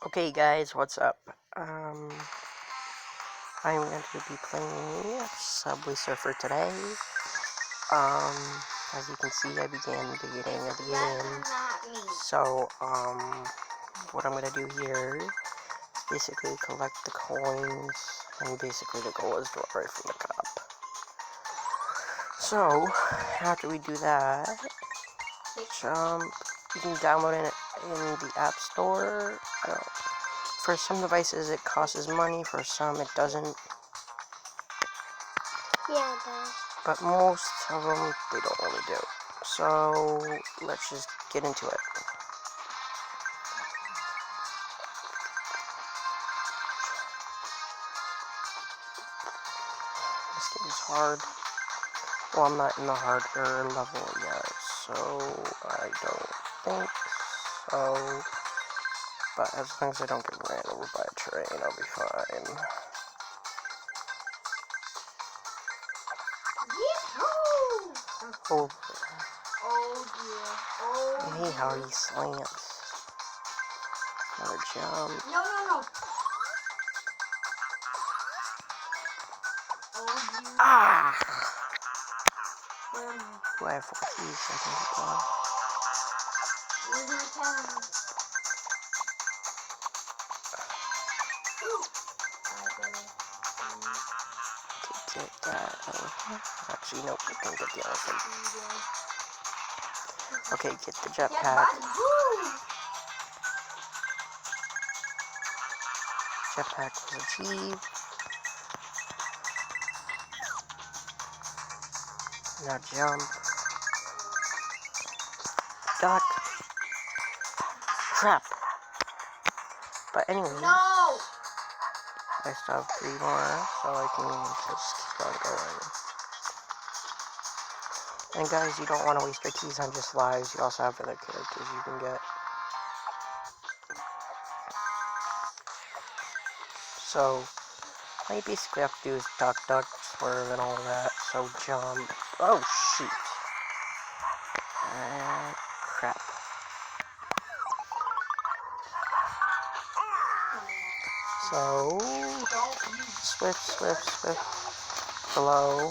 Okay guys, what's up? I'm going to be playing Subway Surfer today. As you can see, I began the beginning of the game. So, what I'm gonna do here is basically collect the coins, and basically the goal is to run right from the cop. So, after we do that, you can download it in the App Store. For some devices it costs money, for some it doesn't. Yeah, it does. But most of them, they don't really do. So, let's just get into it. This game is hard. Well, I'm not in the harder level yet, so I don't think so. But as long as I don't get ran over by a train, I'll be fine. Oh, hey, how are you, slants? Another jump. No. Ah! Do I have 4 keys? I think it's one. To get that. Actually, nope, you can get the elephant. Okay, get the jetpack. Jetpack was achieved. Now jump. Duck. Crap. But anyways, I still have 3 more, so I can just keep on going. And guys, you don't want to waste your keys on just lives. You also have other characters you can get. So, all you basically have to do is duck, swerve, and all that. So jump. Oh, shoot. Crap. So, swift. Below.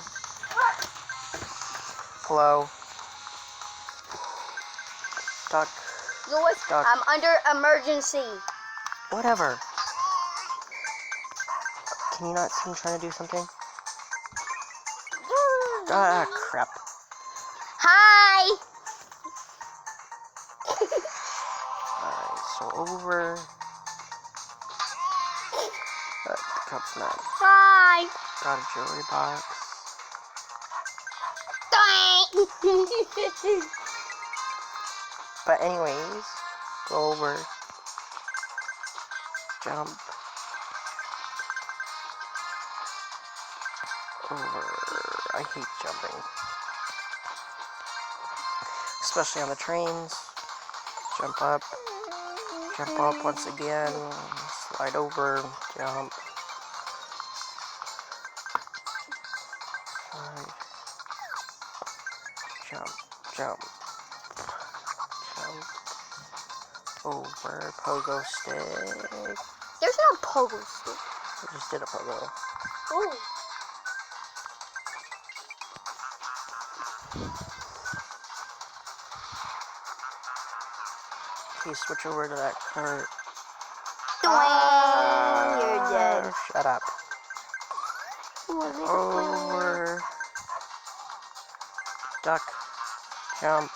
Duck. Louis, Duck. I'm under emergency. Whatever. Can you not see me trying to do something? Ah, crap. Hi. Alright, so over. The cup's not. Hi. Got a jewelry box. But anyways, go over. Jump. Over. I hate jumping. Especially on the trains. Jump up once again. Slide over. Jump. Jump. Over. Pogo stick. There's no pogo stick. I just did a pogo. Ooh. Okay, switch over to that cart. You're dead. Shut up. Ooh, Over. Duck. Jump.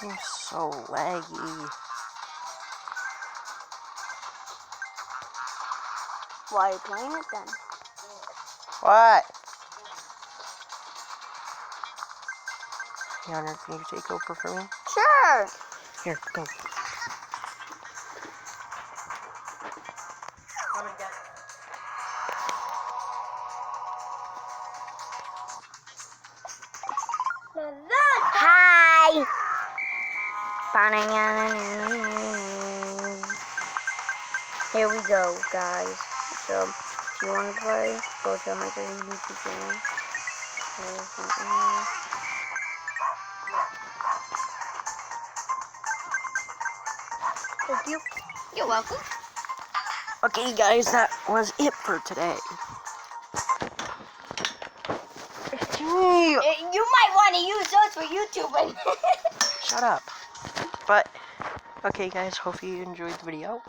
I'm so laggy. Why are you playing it then? What? Yonder, can you take over for me? Sure. Here, go. Hi. Here we go, guys. So, if you want to play, go to my YouTube channel. 3 Thank you. You're welcome. Okay, guys, that was it for today. You might want to use those for YouTube. Shut up. But, okay, guys, hope you enjoyed the video.